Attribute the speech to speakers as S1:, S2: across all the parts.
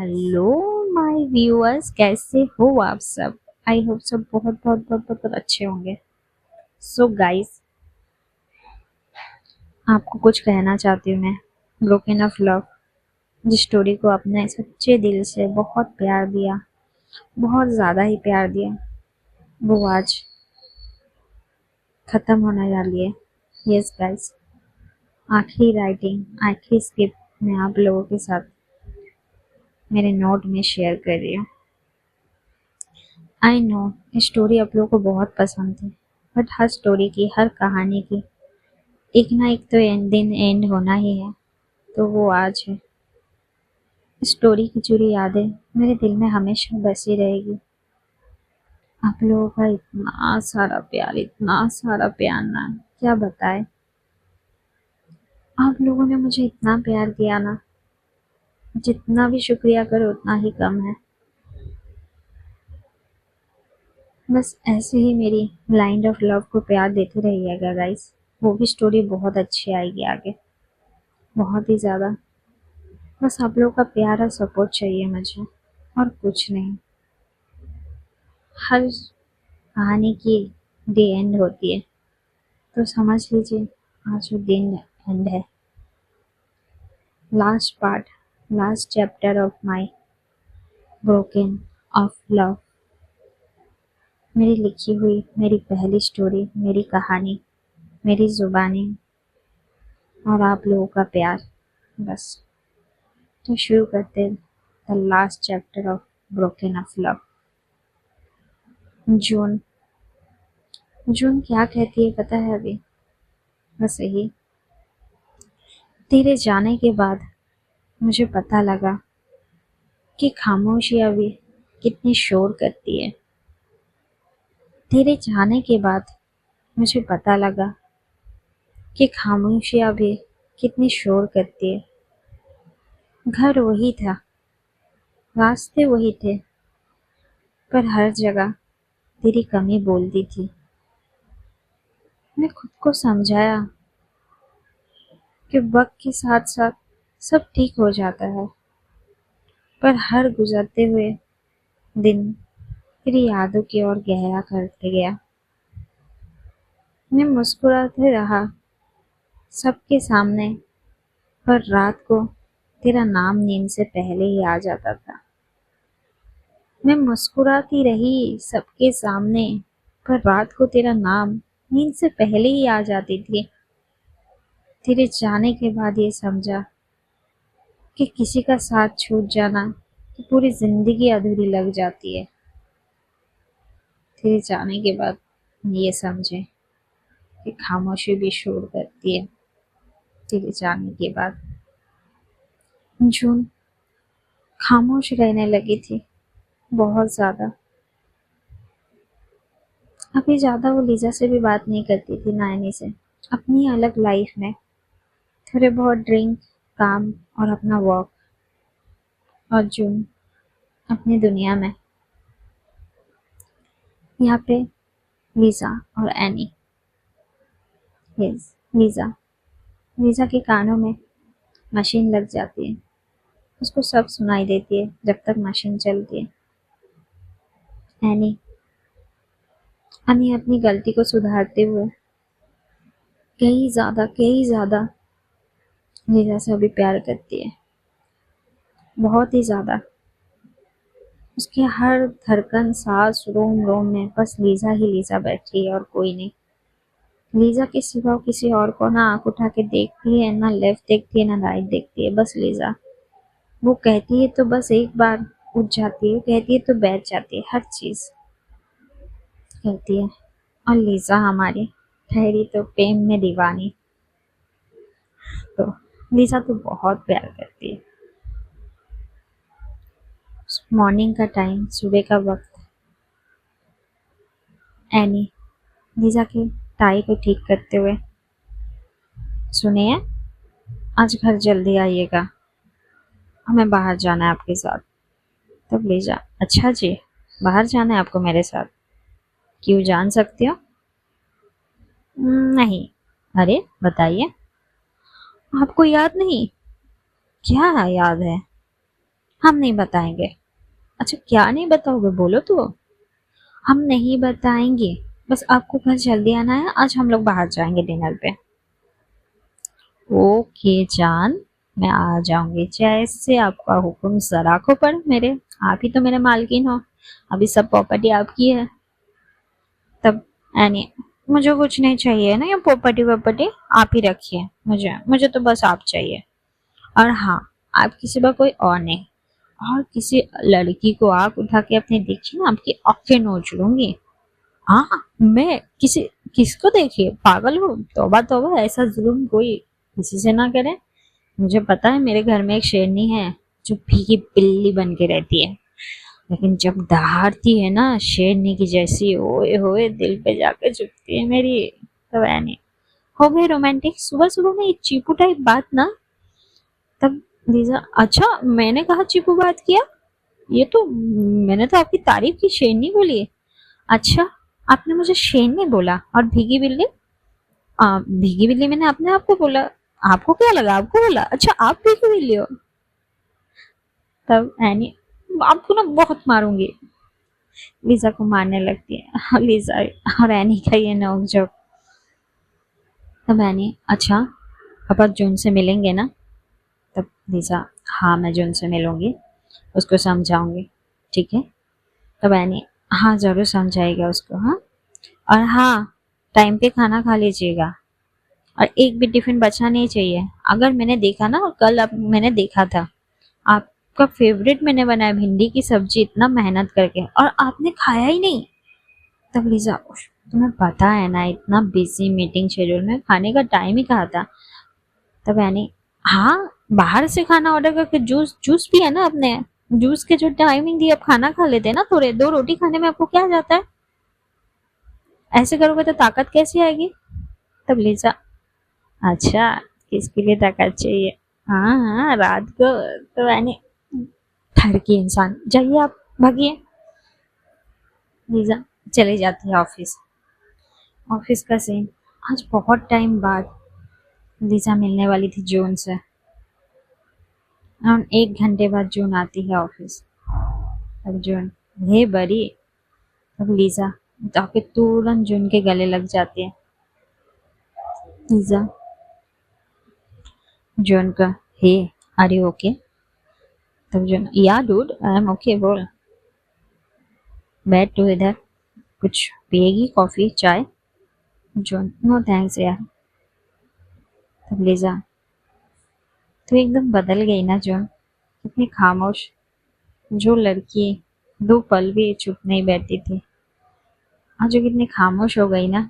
S1: Hello my viewers, कैसे हो आप सब। आई होप सब बहुत बहुत बहुत बहुत बहुत अच्छे होंगे। सो गाइस, आपको कुछ कहना चाहती हूँ मैं। ब्रोकन ऑफ लव, जिस स्टोरी को आपने सच्चे दिल से बहुत प्यार दिया, बहुत ज़्यादा ही प्यार दिया, वो आज ख़त्म होने वाली है। यस गाइस, आखिरी राइटिंग, आखिरी स्क्रिप्ट मैं आप लोगों के साथ मेरे नोट में शेयर कर रही हूँ। आई नो ये स्टोरी आप लोगों को बहुत पसंद थी, बट हर स्टोरी की, हर कहानी की एक ना एक तो दिन एंड होना ही है, तो वो आज है। स्टोरी की जुड़ी यादें मेरे दिल में हमेशा बसी रहेगी। आप लोगों का इतना सारा प्यार ना, क्या बताए। आप लोगों ने मुझे इतना प्यार दिया ना, जितना भी शुक्रिया करो उतना ही कम है। बस ऐसे ही मेरी ब्लाइंड ऑफ लव को प्यार देते रहिएगा गाइस। वो भी स्टोरी बहुत अच्छी आएगी आगे, बहुत ही ज़्यादा। बस आप लोगों का प्यार और सपोर्ट चाहिए मुझे, और कुछ नहीं। हर कहानी की डे एंड होती है, तो समझ लीजिए आज वो दिन एंड है। Last part, last chapter of my broken of love. मेरी लिखी हुई मेरी पहली स्टोरी, मेरी कहानी, मेरी जुबानी और आप लोगों का प्यार। बस, तो शुरू करते the last chapter of broken of love. June. June क्या कहती है पता है अभी? बस यही, तेरे जाने के बाद मुझे पता लगा कि खामोशियाँ भी कितनी शोर करती है। तेरे जाने के बाद मुझे पता लगा कि खामोशियाँ भी कितनी शोर करती है। घर वही था, रास्ते वही थे, पर हर जगह तेरी कमी बोलती थी। मैं खुद को समझाया कि वक्त के साथ साथ सब ठीक हो जाता है, पर हर गुजरते हुए दिन तेरी यादों की ओर गहरा करते गया। मैं मुस्कुराते रहा सबके सामने, पर रात को तेरा नाम नींद से पहले ही आ जाता था। मैं मुस्कुराती रही सबके सामने, पर रात को तेरा नाम नींद से पहले ही आ जाती थी। तेरे जाने के बाद ये समझा कि किसी का साथ छूट जाना तो पूरी जिंदगी अधूरी लग जाती है। तेरे जाने के बाद ये समझे कि खामोशी भी शोर करती है। तेरे जाने के बाद जून खामोश रहने लगी थी, बहुत ज्यादा। अभी ज्यादा वो लीजा से भी बात नहीं करती थी, ना एनी से। अपनी अलग लाइफ में थोड़े बहुत ड्रिंक, काम और अपना वॉक। और जून अपनी दुनिया में, यहाँ पे लीजा और एनी। Yes, Lisa. लीजा के कानों में मशीन लग जाती है, उसको सब सुनाई देती है जब तक मशीन चलती है। एनी एनी अपनी गलती को सुधारते हुए कई ज्यादा लीजा से अभी प्यार करती है, बहुत ही ज्यादा। उसके हर धड़कन, सांस, रोम रोम में बस लीजा ही लीजा बैठी है और कोई नहीं। लीजा के सिवा किसी और को ना आंख उठा के देखती है, ना लेफ्ट देखती है, ना राइट देखती है, बस लीजा। वो कहती है तो बस एक बार उठ जाती है, कहती है तो बैठ जाती है, हर चीज कहती है। और लीजा हमारी ठहरी तो प्रेम में दीवानी। तो लीजा तो बहुत प्यार करती है। मॉर्निंग का टाइम, सुबह का वक्त। एनी लीजा की टाई को ठीक करते हुए, सुनिए, आज घर जल्दी आइएगा, हमें बाहर जाना है आपके साथ। तब लीजा, अच्छा जी, बाहर जाना है आपको मेरे साथ? क्यों, जान सकती हो? नहीं। अरे बताइए, आपको याद नहीं? क्या याद है? हम नहीं बताएंगे। अच्छा क्या नहीं बताओगे, बोलो तो। हम नहीं बताएंगे, बस आपको कल जल्दी आना है, आज हम लोग बाहर जाएंगे डिनर पे। ओके जान, मैं आ जाऊंगी जैसे आपका हुक्म, जरा को पर मेरे। आप ही तो मेरे मालकिन हो, अभी सब प्रॉपर्टी आपकी है। तब एनी, मुझे कुछ नहीं चाहिए ना ये प्रॉपर्टी वॉपर्टी, आप ही रखिए। मुझे मुझे तो बस आप चाहिए। और हाँ, आपकी सिवा कोई और नहीं। और किसी लड़की को आंख उठा के अपनी देखी ना, आपकी आंखें नोच लूंगी। हाँ, मैं किसी किसको देखिए, पागल हूँ? तौबा तौबा, ऐसा जुल्म कोई किसी से ना करे। मुझे पता है मेरे घर में एक शेरनी है जो भीगी बिल्ली बन के रहती है, लेकिन जब दहाड़ती है ना शेरनी की जैसी, ओए होए दिल पे जाके चुभती है मेरी। तो नहीं, हो गई रोमांटिक सुबह सुबह में ये चीपू टाइप बात ना। तब लीजा, अच्छा मैंने कहा चीपू बात किया? ये तो मैंने तो आपकी तारीफ की, शेरनी बोली। अच्छा, आपने मुझे शेरनी बोला और भीगी बिल्ली? भीगी बिल्ली मैंने अपने आप को बोला। आपको क्या लगा, आपको बोला? अच्छा आप भीगी बिल्ली हो? तब एनी, आपको ना बहुत मारूंगी। लीजा को मारने लगती है। लीजा और एनी का ये नोकझोंक। तब एनी, अच्छा अब आप जून से मिलेंगे ना? तब लीजा, हाँ मैं जून से मिलूंगी, उसको समझाऊंगी। ठीक है। तब एनी, हाँ जरूर समझाएगा उसको। हाँ, और हाँ, टाइम पे खाना खा लीजिएगा, और एक भी टिफिन बचना नहीं चाहिए। अगर मैंने देखा ना, कल अब मैंने देखा था आपका फेवरेट मैंने बनाया भिंडी की सब्जी इतना मेहनत करके, और आपने खाया ही नहीं। तब लीजा, तुम्हें पता है ना इतना बिजी मीटिंग शेड्यूल में खाने का टाइम ही कहा था। तब यानी, हाँ बाहर से खाना ऑर्डर करके जूस जूस पिया ना आपने, जूस के जो टाइमिंग थी, अब खाना खा लेते ना, थोड़े दो रोटी खाने में आपको क्या जाता है? ऐसे करोगे तो ताकत कैसी आएगी? तब लीजा, अच्छा किसके लिए ताकत चाहिए? हाँ हाँ, रात को तो यानी थर की इंसान, जाइए आप, भागिए। लीजा चले जाती है ऑफिस। ऑफिस का सीन, आज बहुत टाइम बाद लीजा मिलने वाली थी जून से, और 1 घंटे बाद जून आती है ऑफिस। अब जून, हे बड़ी। अब लीजा जाके तुरंत जून के गले लग जाती है। लीजा जून का, हे आर यू ओके? तब जून, या डूड आई एम ओके, बोल। बैठ तू इधर, कुछ पिएगी कॉफी चाय? जून, नो थैंक्स यार। तब लीजा, तू एकदम बदल गई ना जून, कितनी खामोश। जो लड़की 2 पल भी चुप नहीं बैठती थी, आज जो कितनी खामोश हो गई ना।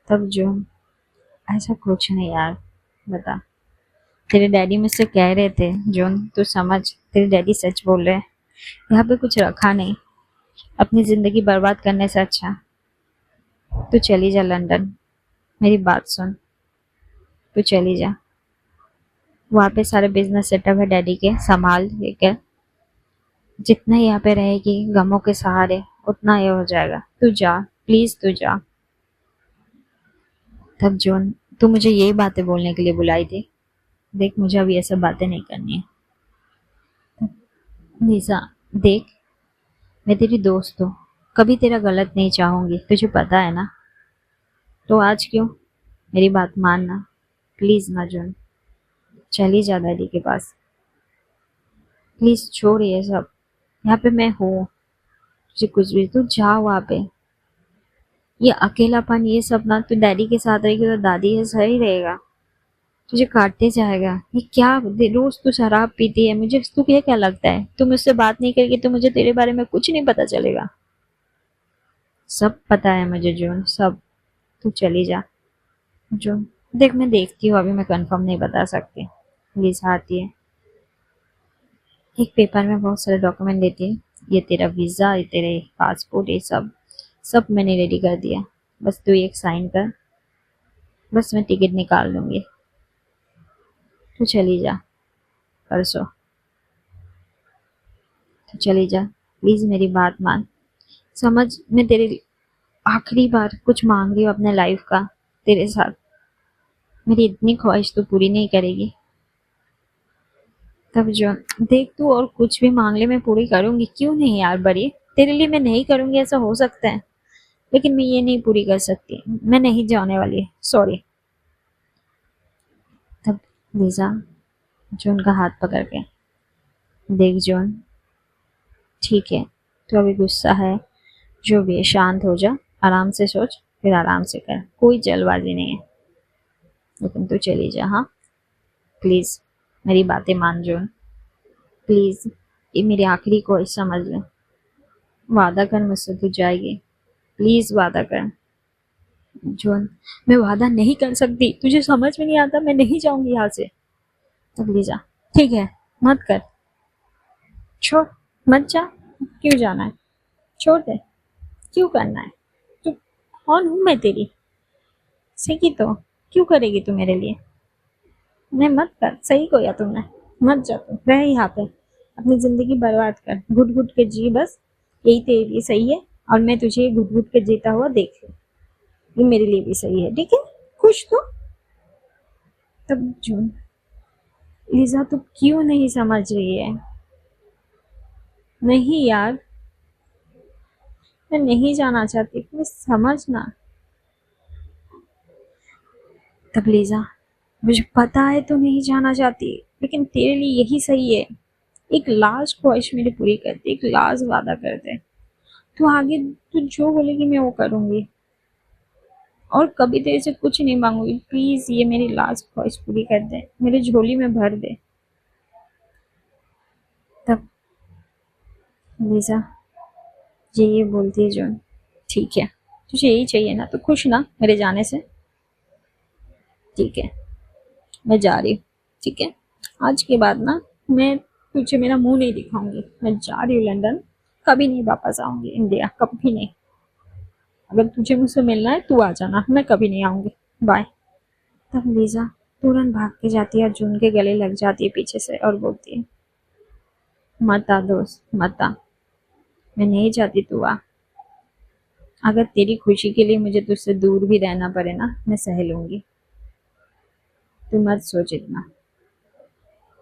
S1: तब जून, ऐसा कुछ नहीं यार, बता। तेरे डैडी मुझसे कह रहे थे जून, तू समझ, तेरे डैडी सच बोल रहे हैं, यहाँ पे कुछ रखा नहीं, अपनी जिंदगी बर्बाद करने से अच्छा तू चली जा लंदन। मेरी बात सुन, तू चली जा, वहाँ पे सारे बिजनेस सेटअप है डैडी के, संभाल लेकर। जितना यहाँ पे रहेगी गमों के सहारे, उतना ये हो जाएगा। तू जा, प्लीज तू जा। तब जून, तू मुझे यही बातें बोलने के लिए बुलाई थी? देख मुझे अभी ये सब बातें नहीं करनी है। निशा देख, मैं तेरी दोस्त हूँ, कभी तेरा गलत नहीं चाहूंगी, तुझे पता है ना। तो आज क्यों? मेरी बात मानना प्लीज ना जून, चली जा डैडी के पास। प्लीज छोड़ ये सब, यहाँ पे मैं हूँ, तुझे कुछ भी तू जा वहाँ पे। ये अकेलापन ये सब ना, तू डैडी के साथ रहेगी तो दादी है सही रहेगा, तुझे काटते जाएगा। ये क्या रोज तू शराब पीती है, मुझे तू क्या लगता है तू मुझसे बात नहीं करेगी तो मुझे तेरे बारे में कुछ नहीं पता चलेगा? सब पता है मुझे जून, सब। तू चली जा जून। देख मैं देखती हूँ, अभी मैं कंफर्म नहीं बता सकती। लिसा आती है, एक पेपर में बहुत सारे डॉक्यूमेंट देती है। ये तेरा वीज़ा, ये तेरे पासपोर्ट, ये सब सब मैंने रेडी कर दिया, बस तू एक साइन कर, बस मैं टिकट निकाल लूँगी। तू चली जा परसों, तू चली जा, प्लीज़ मेरी बात मान। समझ, मैं तेरे आखिरी बार कुछ मांग रही हूँ अपने लाइफ का तेरे साथ, मेरी इतनी ख्वाहिश तो पूरी नहीं करेगी? तब जो देख तू और कुछ भी मांग ले मैं पूरी करूंगी, क्यों नहीं यार बड़ी, तेरे लिए मैं नहीं करूंगी ऐसा हो सकता है, लेकिन मैं ये नहीं पूरी कर सकती, मैं नहीं जाने वाली, सॉरी। तब लीजा जॉन का हाथ पकड़ के, देख जॉन, ठीक है, तो अभी गुस्सा है, जो भी है शांत हो जा, आराम से सोच, फिर आराम से कर, कोई जल्दबाजी नहीं है, लेकिन तू चली जा, हाँ प्लीज, मेरी बातें मान जॉन, प्लीज, ये मेरी आखिरी ख्वाहिश समझ ले, वादा कर मुझसे तू जाएगी, प्लीज वादा कर। जॉन, मैं वादा नहीं कर सकती, तुझे समझ में नहीं आता, मैं नहीं जाऊंगी यहाँ से। तब लीजा, ठीक है, मत कर, छोड़, मत जा, क्यों जाना है, छोड़ दे, क्यों करना है, तू कौन हूँ मैं तेरी, सही तो, क्यों करेगी तू मेरे लिए, नहीं मत कर, सही किया तुमने, मत जा तू, रह यहाँ पे, अपनी जिंदगी बर्बाद कर, घुट घुट के जी बस, यही तेरे लिए सही है, और मैं तुझे घुट घुट के जीता हुआ देख लूँ, ये मेरे लिए भी सही है, ठीक है, खुश तो। तब जून, लिजा तू क्यों नहीं समझ रही है, नहीं यार, मैं नहीं जाना चाहती, प्लीज समझना। तब लिजा, मुझे पता है तू नहीं जाना चाहती, लेकिन तेरे लिए यही सही है, एक लास्ट ख्वाहिश मेरी पूरी कर दे, एक लास्ट वादा कर दे, तू आगे तू जो बोलेगी मैं वो करूंगी, और कभी तेरे से कुछ नहीं मांगूंगी, प्लीज ये मेरी लास्ट ख्वाहिश पूरी कर दे, मेरी झोली में भर दे। तब लिजा ये बोलती है जून, ठीक है, तुझे यही चाहिए ना, तो खुश ना मेरे जाने से, ठीक है, मैं जा रही हूँ, ठीक है, आज के बाद ना मैं तुझे मेरा मुंह नहीं दिखाऊंगी, मैं जा रही हूँ लंदन, कभी नहीं वापस आऊंगी इंडिया, कभी नहीं, अगर तुझे मुझसे मिलना है तू आ जाना, मैं कभी नहीं आऊंगी, बाय। तब लीजा तुरंत भाग के जाती है और जून के गले लग जाती है पीछे से और बोलती है, मत आ दोस्त, मत आ, मैं नहीं चाहती तू आ, अगर तेरी खुशी के लिए मुझे तुझसे दूर भी रहना पड़े ना, मैं सह लूंगी, तू मत सोच इतना,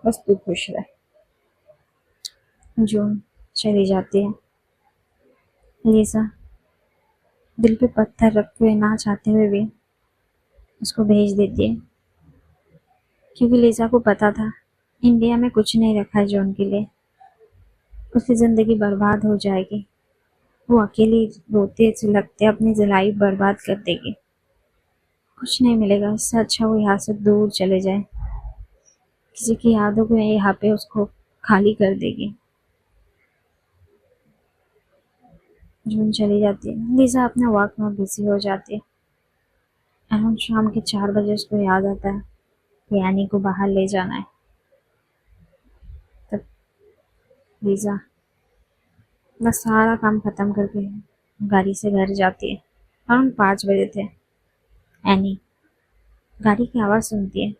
S1: बस तू खुश रह। जून चली जाती है। लीजा दिल पे पत्थर रखे हुए ना चाहते हुए भी उसको भेज देती है, क्योंकि लीजा को पता था इंडिया में कुछ नहीं रखा है जॉन के लिए, उसकी जिंदगी बर्बाद हो जाएगी, वो अकेली रोते लगते अपनी जिलाई बर्बाद कर देगी, कुछ नहीं मिलेगा, इससे अच्छा वो यहाँ से दूर चले जाए, किसी की यादों को यहाँ पे उसको खाली कर देगी। जून चली जाती है, लीजा अपने वर्क में बिजी हो जाती है, अराउंड शाम के 4 बजे उसको याद आता है कि एनी को बाहर ले जाना है। तब लीजा बस सारा काम खत्म करके गाड़ी से घर जाती है, अराउंड 5 बजे थे। एनी गाड़ी की आवाज़ सुनती है,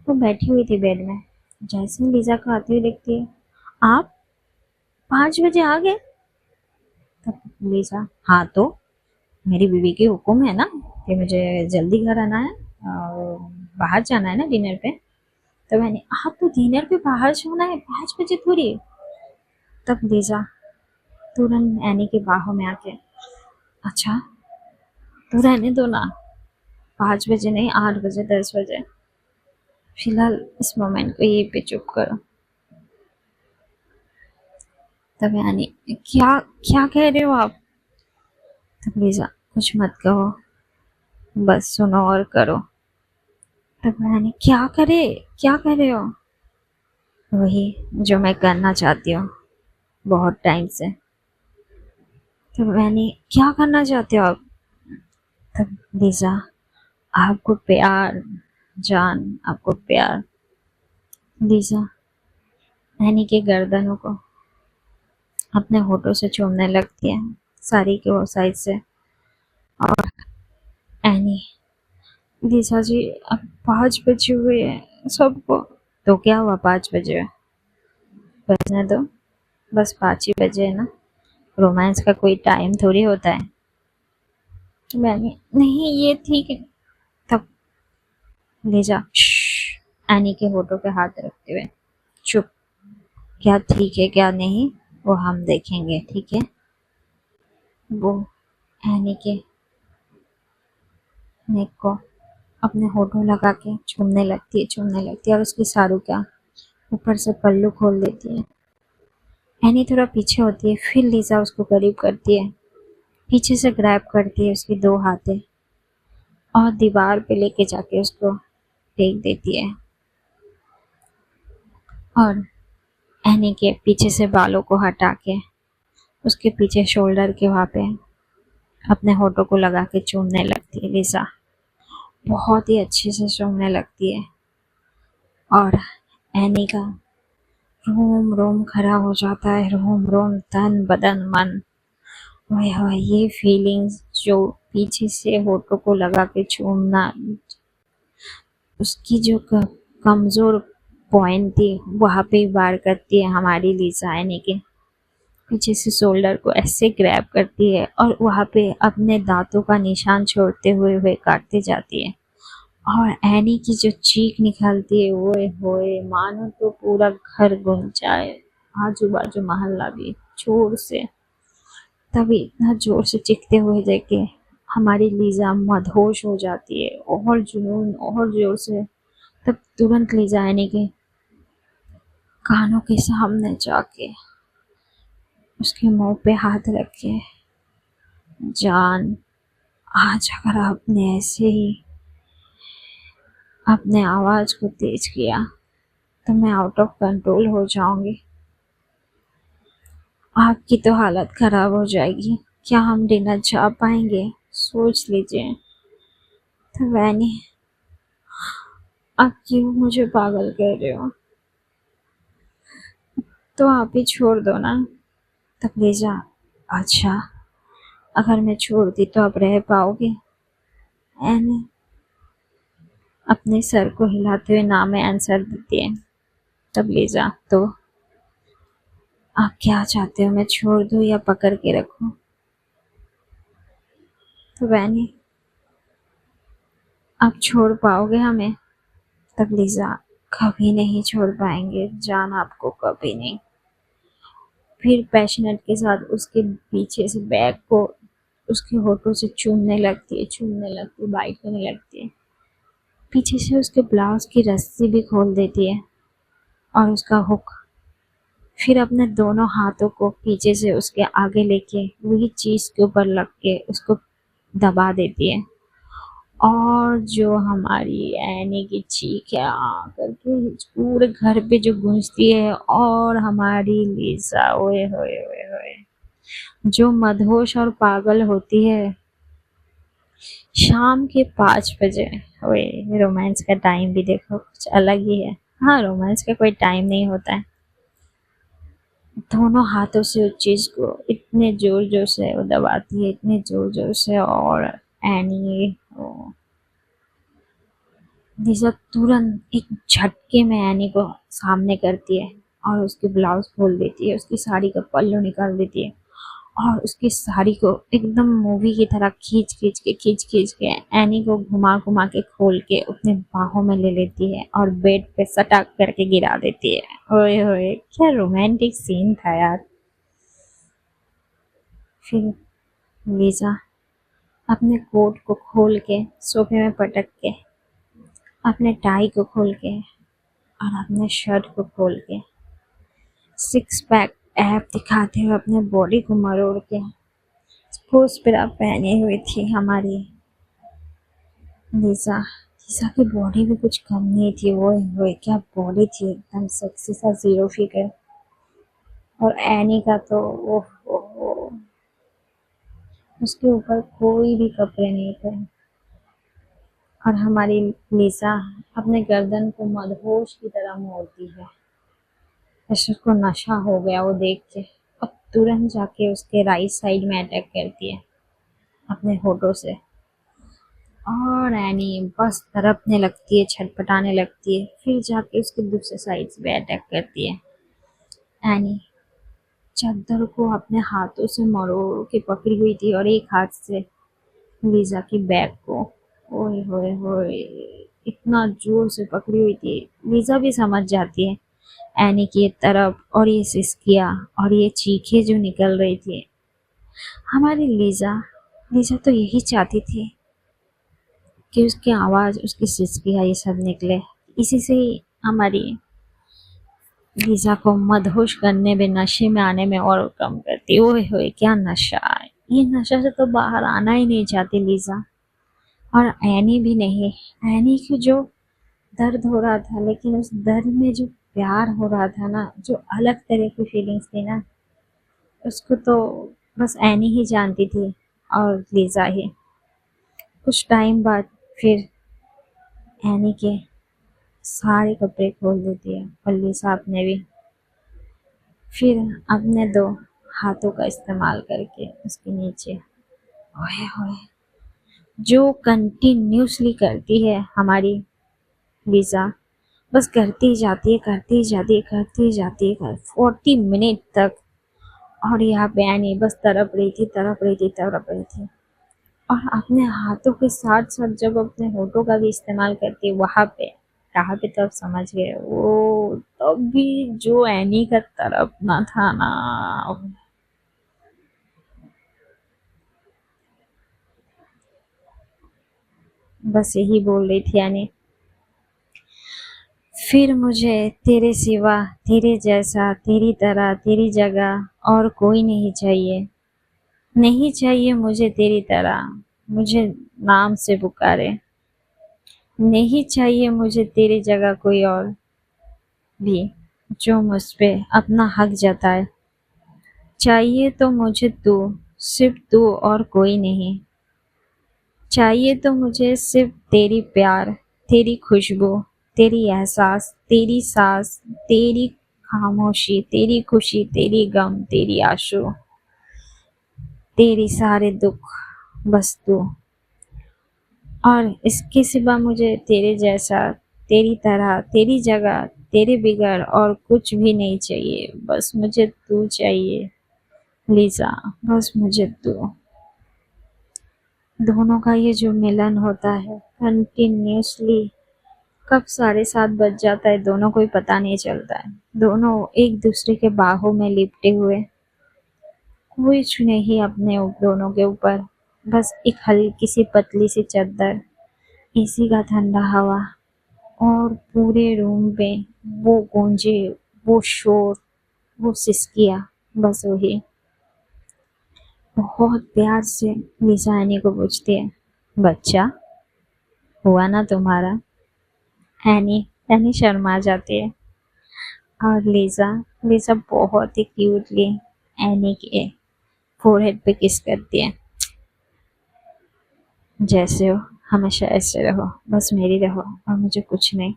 S1: वो बैठी हुई थी बेड में, जैसे ही लीजा को आती हुई देखती है, आप 5 बजे आ गए। तब लीजा, हाँ तो मेरी बीवी की हुक्म है ना कि मुझे जल्दी घर आना है और बाहर जाना है ना डिनर पे, तो मैंने, आप तो डिनर पे बाहर जाना है 5 बजे थोड़ी। तब लीजा तुरंत एनी के बाहों में आके, अच्छा तो रहने दो ना, 5 बजे नहीं, 8 बजे, 10 बजे, फिलहाल इस मोमेंट को यहीं पे चुप करो। तब यानी, क्या क्या कह रहे हो आप। तब लीजा, कुछ मत कहो, बस सुनो और करो। तब यानी, क्या करे, क्या कर रहे हो, वही जो मैं करना चाहती हूँ बहुत टाइम से। तब यानी, क्या करना चाहते हो आप। तब लीजा, आपको प्यार, जान आपको प्यार। लीजा एनी के गर्दनों को अपने होठों से चूमने लगती है, साड़ी के वो साइड से, और एनी, लीजा जी अब 5 बजे हुए हैं सबको, तो क्या हुआ 5 बजे, बजने दो, बस 5 ही बजे है ना, रोमांस का कोई टाइम थोड़ी होता है। मैंने, नहीं ये ठीक है। तब लीजा, एनी के होठों पे हाथ रखते हुए। चुप। क्या ठीक है क्या नहीं वो हम देखेंगे, ठीक है। वो एनी के नेक को अपने होठों लगा के चूमने लगती है और उसकी सारू क्या ऊपर से पल्लू खोल देती है। एनी थोड़ा पीछे होती है, फिर लीजा उसको करीब करती है, पीछे से ग्रैब करती है उसकी दो हाथें और दीवार पे लेके जाके उसको टेक देती है और एनी के पीछे से बालों को हटा के उसके पीछे शोल्डर के वहाँ पे अपने होठों को लगा के चूमने लगती है लीजा। बहुत ही अच्छे से चूमने लगती है और एनी का रोम रोम खड़ा हो जाता है, रोम रोम तन बदन मन। ओए होए ये फीलिंग्स जो पीछे से होठों को लगा के चूमना, उसकी जो कमजोर पॉइंट थी वहां पे वार करती है हमारी लीजा। एनी के पीछे से शोल्डर को ऐसे ग्रैब करती है और वहां पे अपने दांतों का निशान छोड़ते हुए काटते जाती है और एनी की जो चीख निकलती है ओए होए मानो तो पूरा घर गूंज जाए, आजू बाजू मोहल्ला भी जोर से। तभी इतना जोर से चीखते हुए देख के हमारी लीजा मदहोश हो जाती है और जुनून और जोर से। तब तुरंत लीजा एनी के कानों के सामने जाके उसके मुंह पे हाथ रख के, जान आज अगर आपने ऐसे ही अपने आवाज को तेज किया तो मैं आउट ऑफ कंट्रोल हो जाऊंगी, आपकी तो हालत खराब हो जाएगी, क्या हम डिनर जा पाएंगे सोच लीजिए। तो वैनी आप क्यों मुझे पागल कह रहे हो, तो आप ही छोड़ दो ना। तब लीजा अच्छा अगर मैं छोड़ दी तो आप रह पाओगे। एनी अपने सर को हिलाते हुए ना में आंसर देती है। तब लीजा तो आप क्या चाहते हो, मैं छोड़ दूं या पकड़ के रखूं। तो वैनी आप छोड़ पाओगे हमें। तब लीजा कभी नहीं छोड़ पाएंगे जान, आपको कभी नहीं। फिर पैशनेट के साथ उसके पीछे से बैग को उसके होठों से चूमने लगती है, बाइट करने लगती है। पीछे से उसके ब्लाउज की रस्सी भी खोल देती है और उसका हुक। फिर अपने दोनों हाथों को पीछे से उसके आगे लेके वही चीज के ऊपर लग के उसको दबा देती है और जो हमारी एनी की चीख है आ करके पूरे घर पे जो गूंजती है और हमारी लीजा ओए होए ओए होए जो मदहोश और पागल होती है शाम के 5 बजे। ओए रोमांस का टाइम भी देखो कुछ अलग ही है। हाँ रोमांस का कोई टाइम नहीं होता है। दोनों हाथों से उस चीज को इतने जोर जोर से वो दबाती है, इतने जोर जोर से और एनी दिशा तुरंत एक झटके में एनी को सामने करती है और उसकी ब्लाउज खोल देती है, उसकी साड़ी का पल्लू निकाल देती है और उसकी साड़ी को एकदम मूवी की तरह खींच खींच के एनी को घुमा घुमा के खोल के अपने बाहों में ले लेती है और बेड पे सटाक करके गिरा देती है। ओए होए क्या रोमांटिक सीन था यार। फिर लीजा अपने कोट को खोल के सोफे में पटक के, अपने टाई को खोल के और अपने शर्ट को खोल के सिक्स पैक ऐप दिखाते हुए अपने बॉडी को मरोड़ के स्पोर्ट्स ब्रा पहनी हुई थी हमारी लीजा। लीजा की बॉडी भी कुछ कम नहीं थी, वो क्या बॉडी थी, एकदम सेक्सी सा जीरो फिगर। और एनी का तो ओह उसके ऊपर कोई भी कपड़े नहीं थे और हमारी लीजा अपने गर्दन को मदहोश की तरह मोड़ती है, जैसे उसको नशा हो गया वो देख के। और तुरंत जाके उसके राइट साइड में अटैक करती है अपने होठों से और एनी बस तड़पने लगती है, छटपटाने लगती है, फिर जाके उसके दूसरे साइड पे अटैक करती है। एनी चादर को अपने हाथों से मरोड़ के पकड़ी हुई थी और एक हाथ से लीजा की बैग को। ओए होए होए इतना जोर से पकड़ी हुई थी। लीजा भी समझ जाती है एनी की ये तरफ और ये सिसकिया और ये चीखें जो निकल रही थी। हमारी लीजा लीजा तो यही चाहती थी कि उसकी आवाज, उसकी सिसकिया ये सब निकले। इसी से ही हमारी लीजा को मदहोश करने में, नशे में आने में और कम करती। ओए होए क्या नशा है! ये नशा से तो बाहर आना ही नहीं चाहती लीजा। और एनी भी नहीं। एनी को जो दर्द हो रहा था, लेकिन उस दर्द में जो प्यार हो रहा था ना, जो अलग तरह की फीलिंग्स थी ना, उसको तो बस एनी ही जानती थी और लीजा ही। कुछ टाइम बाद फिर एनी के सारे कपड़े खोल देती है और लीजा अपने भी। फिर अपने दो हाथों का इस्तेमाल करके उसके नीचे, ओए होए, जो कंटिन्यूसली करती है हमारी लीजा। बस करती ही जाती है, करती ही जाती है, करती ही जाती है 40 मिनट तक। और यहाँ पे एनी बस तड़प रही थी, तड़प रही थी, तड़प रही थी। और अपने हाथों के साथ साथ जब अपने होठों का भी इस्तेमाल करती है वहां पे, कहाँ पे, तो आप समझ गए वो। तब भी जो एनी का तड़पना था ना, बस यही बोल रही थी एनी, फिर मुझे तेरे सिवा, तेरे जैसा, तेरी तरह, तेरी जगह और कोई नहीं चाहिए। नहीं चाहिए मुझे तेरी तरह मुझे नाम से पुकारे। नहीं चाहिए मुझे तेरी जगह कोई और भी जो मुझ पे अपना हक जताए। चाहिए तो मुझे तू, सिर्फ तू और कोई नहीं। चाहिए तो मुझे सिर्फ तेरी प्यार, तेरी खुशबू, तेरी एहसास, तेरी सांस, तेरी खामोशी, तेरी खुशी, तेरी गम, तेरी आंसू, तेरी सारे दुख, बस तू। और इसके सिवा मुझे तेरे जैसा, तेरी तरह, तेरी जगह, तेरे बिगड़ और कुछ भी नहीं चाहिए। बस मुझे तू चाहिए लीजा, बस मुझे तू। दोनों का ये जो मिलन होता है कंटिन्यूसली, कब 7:30 बज जाता है दोनों को ही पता नहीं चलता है। दोनों एक दूसरे के बाहों में लिपटे हुए, कुछ नहीं अपने दोनों के ऊपर, बस एक हल्की सी पतली सी चादर, एसी का ठंडा हवा और पूरे रूम में वो गूंजे, वो शोर, वो सिसकिया, बस वही। बहुत प्यार से लिसा एनी को पूछती है, बच्चा हुआ ना तुम्हारा? एनी एनी शर्मा जाती है और लिसा लिसा बहुत ही क्यूटली एनी के फोरहेड पे किस करती है। जैसे हो हमेशा ऐसे रहो, बस मेरी रहो और मुझे कुछ नहीं।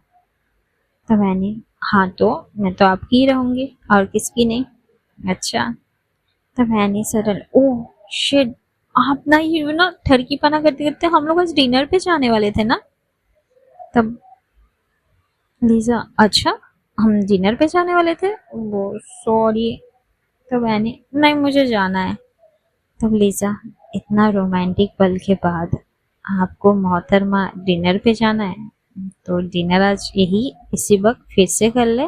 S1: तब एनी, हाँ तो मैं तो आपकी ही रहूंगी और किसकी नहीं। अच्छा। तब एनी सडन, ओह शिट, आप ना ये ना ठरकी पना करते करते, हम लोग आज डिनर पे जाने वाले थे ना। तब लीजा, अच्छा हम डिनर पे जाने वाले थे, वो सॉरी। तब एनी, नहीं मुझे जाना है। तब लीजा, इतना रोमांटिक पल के बाद आपको मोहतरमा डिनर पे जाना है, तो डिनर आज यही इसी वक्त फिर से कर ले।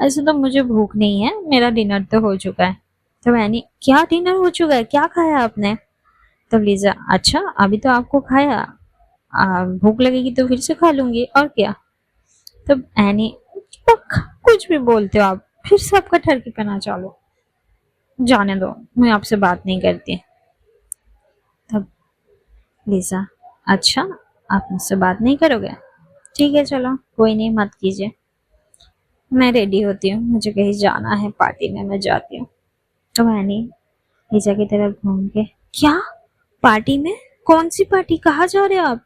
S1: ऐसे तो मुझे भूख नहीं है, मेरा डिनर तो हो चुका है। तो मैंने, क्या डिनर हो चुका है, क्या खाया आपने? तब लीजा, अच्छा अभी तो आपको खाया, भूख लगेगी तो फिर से खा लूंगी और क्या। तब एनी, कुछ भी बोलते हो आप, फिर से आपका ठरकी पना चालू, जाने दो, मैं आपसे बात नहीं करती। तब लीजा, अच्छा आप मुझसे बात नहीं करोगे? ठीक है चलो कोई नहीं, मत कीजिए, मैं रेडी होती हूँ, मुझे कहीं जाना है पार्टी में, मैं जाती हूँ। तो मैंने लीजा की तरफ घूम के, क्या पार्टी में? कौन सी पार्टी, कहाँ जा रहे हो आप?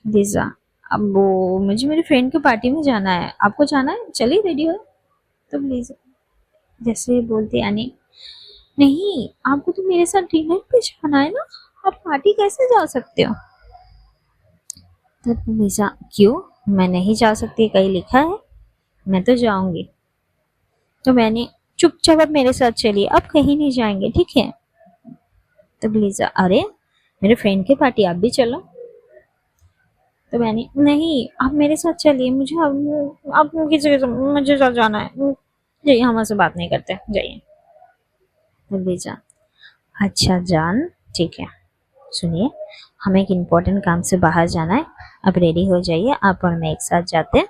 S1: लीजा, अब वो मुझे मेरी फ्रेंड की पार्टी में जाना है, आपको जाना है, चलिए रेडी हो। तो लीजा जैसे बोलती यानी, नहीं आपको तो मेरे साथ डिनर पे जाना है ना, आप पार्टी कैसे जा सकते हो? तो लीजा, क्यों, मैं नहीं जा सकती, कहीं लिखा है? मैं तो जाऊंगी। तो मैंने, चुपचाप आप मेरे साथ चलिए, आप कहीं नहीं जाएंगे, ठीक है? तब लीजा, अरे मेरे फ्रेंड की पार्टी, आप भी चलो। तो मैंने, नहीं आप मेरे साथ चलिए, मुझे अब किसी के साथ, मुझे साथ जाना है, जाइए, हमसे बात नहीं करते, जाइए। तो भेजा, अच्छा जान, ठीक है, सुनिए, हमें एक इम्पोर्टेंट काम से बाहर जाना है, अब रेडी हो जाइए, आप और मैं एक साथ जाते हैं,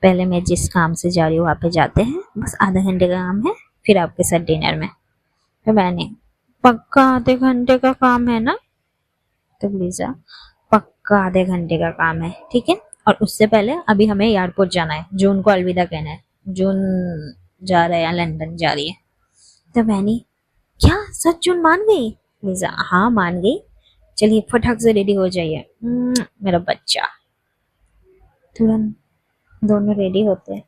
S1: पहले मैं जिस काम से जा रही हूँ वहाँ पे जाते हैं, बस आधा घंटे का काम है, फिर आपके साथ डिनर में। तो मैंने, पक्का आधे घंटे का काम है ना? तो लीजा, पक्का आधे घंटे का काम है, ठीक है, और उससे पहले अभी हमें एयरपोर्ट जाना है, जून को अलविदा कहना है, जून जा रहे हैं, लंदन जा रही है। तो मैंने, क्या सच जून मान गई? लीजा, हाँ मान गई, चलिए फटाक से रेडी हो जाइए, मेरा बच्चा। तुरंत दोनों रेडी होते हैं।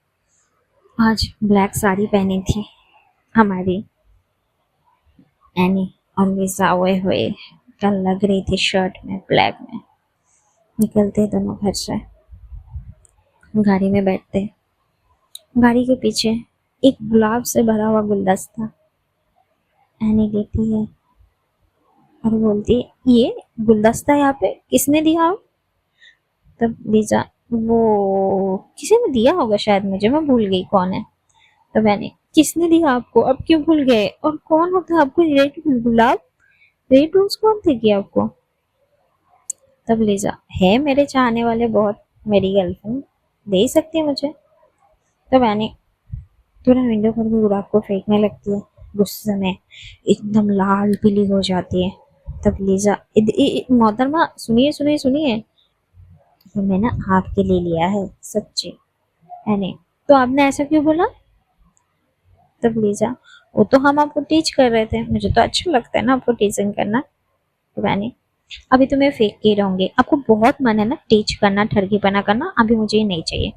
S1: आज ब्लैक साड़ी पहनी थी हमारी एनी, और लिसा ओए हुए कल लग रही थी शर्ट में, ब्लैक में। निकलते दोनों घर से, गाड़ी में बैठते, गाड़ी के पीछे एक गुलाब से भरा हुआ गुलदस्ता। एनी लेती है और बोलती है, ये गुलदस्ता यहाँ पे किसने दिया? तब लीजा, वो किसी ने दिया होगा शायद मुझे, मैं भूल गई कौन है। तो मैंने, किसने दिया आपको, अब क्यों भूल गए, और कौन होता है आपको रेड गुलाब, रेड रोज कौन देगी आपको? तब लीजा, है मेरे चाहने वाले बहुत, मेरी गर्लफ्रेंड दे ही सकती है मुझे। तो मैंने तुरंत विंडो खोल के गुलाब को फेंकने लगती है, गुस्से में एकदम लाल पीली हो जाती है। तब लीजा, मोहतरमा सुनिए सुनिए सुनिए, ये मैंने आपके लिए लिया है सच्ची। मैंने, तो आपने ऐसा क्यों बोला? तब लीजा, वो तो हम आपको टीच कर रहे थे, मुझे तो अच्छा लगता है ना आपको टीचिंग करना। तो मैंने, अभी तो मैं फेंक के रहूंगी, आपको बहुत मन है ना टीच करना, ठरकीपना करना, अभी मुझे ये नहीं चाहिए।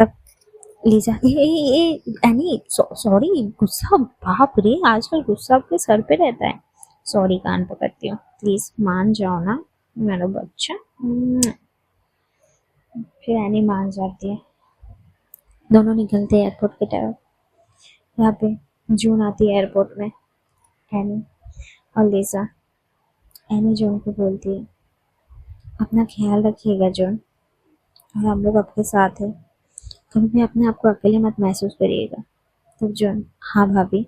S1: तब लीजा, एनी सॉरी, गुस्सा, बाप रे आजकल गुस्सा आपके सर पे रहता है, सॉरी कान पकड़ती हूँ, प्लीज मान जाओ ना मेरा बच्चा। फिर एनी मान जाती है, दोनों निकलते हैं एयरपोर्ट की तरफ। यहाँ पे जून आती है एयरपोर्ट में, एनी और लीजा। एनी जून को बोलती है, अपना ख्याल रखिएगा जून, और हम लोग आपके साथ हैं, कभी भी अपने आप को अकेले मत महसूस करिएगा। तब जून, हाँ भाभी,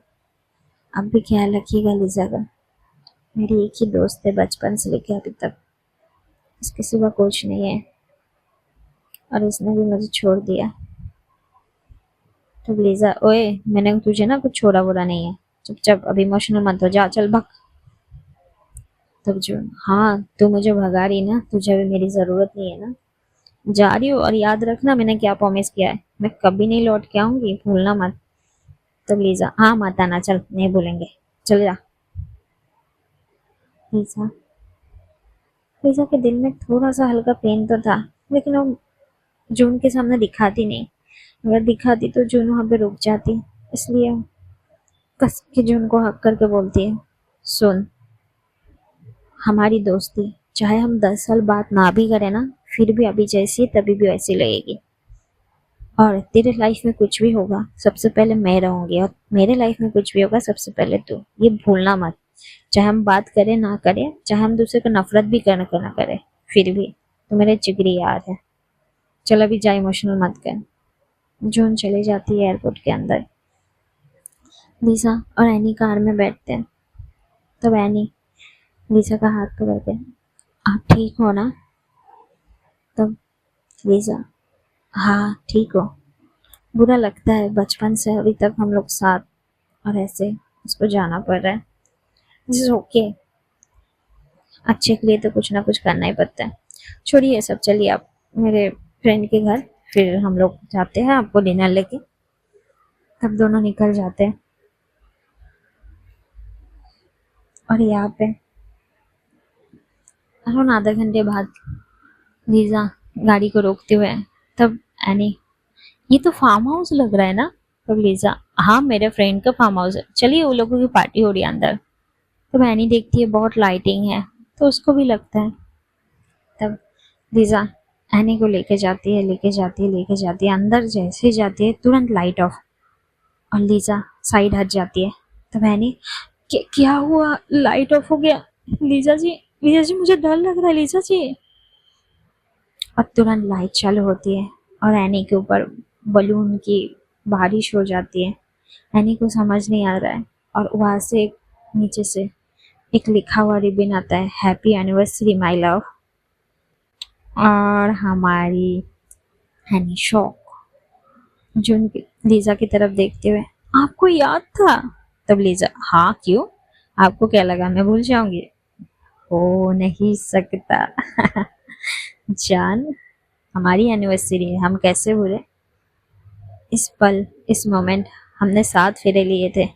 S1: आप भी ख्याल रखिएगा लीजा का, मेरी एक ही दोस्त है बचपन से लेकर अभी तक, इसके सिवा कुछ नहीं है, और इसने भी मुझे छोड़ दिया। तब लीजा, ओए मैंने तुझे ना कुछ छोड़ा बोला नहीं है, चुपचाप अब इमोशनल मत हो, जा चल भग। तब जून, हाँ तू मुझे भगा रही ना, तुझे भी मेरी जरूरत नहीं है ना, जा रही हूँ, और याद रखना मैंने क्या प्रॉमिस किया है, मैं कभी नहीं लौट के आऊंगी, भूलना मत। तब लीजा, हाँ मत आना, चल नहीं भूलेंगे, चल जा। लीजा, लीजा के दिल में थोड़ा सा हल्का पेन तो था, लेकिन वो जून के सामने दिखाती नहीं, अगर दिखाती तो जून वहां पे रुक जाती, इसलिए कस के जून को हक करके बोलती है, सुन, हमारी दोस्ती चाहे हम 10 साल बात ना भी करें ना, फिर भी अभी जैसी है तभी भी वैसी लगेगी, और तेरे लाइफ में कुछ भी होगा सबसे पहले मैं रहूंगी, और मेरे लाइफ में कुछ भी होगा सबसे पहले तू, ये भूलना मत, चाहे हम बात करें ना करें, चाहे हम दूसरे को नफरत भी करना ना करें, फिर भी तो मेरे जिगरी यार है, चल अभी जा, इमोशनल मत कर। जून चली जाती है एयरपोर्ट के अंदर, लीसा और एनी कार में बैठते हैं। तब एनी लीसा का हाथ पकड़ के, आप ठीक हो ना? तब लीसा, हाँ ठीक हो, बुरा लगता है बचपन से अभी तक हम लोग साथ, और ऐसे उसको जाना पड़ रहा है, दिस इज ओके, अच्छे के लिए तो कुछ ना कुछ करना ही पड़ता है, छोड़िए सब, चलिए आप मेरे फ्रेंड के घर, फिर हम लोग जाते हैं आपको डिनर लेके। तब दोनों निकल जाते हैं, और यहाँ पे अराउंड आधा घंटे बाद लीजा गाड़ी को रोकते हुए, तब एनी, ये तो फार्म हाउस लग रहा है ना? तब लीजा, हाँ मेरे फ्रेंड का फार्म हाउस है, चलिए वो लोगों की पार्टी हो रही है अंदर। तब एनी देखती है बहुत लाइटिंग है, तो उसको भी लगता है। तब लीजा एनी को लेके जाती है, लेके जाती है, लेके जाती है, अंदर जैसे ही जाती है तुरंत लाइट ऑफ, और लीजा साइड हट जाती है। तब एनी, क्या हुआ, लाइट ऑफ हो गया? लीजा जी, लीजा जी मुझे डर लग रहा है लीजा जी। और तुरंत लाइट चालू होती है और एनी के ऊपर बलून की बारिश हो जाती है। एनी को समझ नहीं आ रहा है और वहां से नीचे से एक लिखा हुआ रिबन आता है, हैप्पी एनिवर्सरी माय लव। और हमारी एनी शॉक, जो लीजा की तरफ देखते हुए, आपको याद था? तब लीजा, हाँ क्यों, आपको क्या लगा मैं भूल जाऊंगी? हो नहीं सकता। जान, हमारी एनिवर्सरी है, हम कैसे भूले? इस पल, इस मोमेंट, हमने 7 फेरे लिए थे,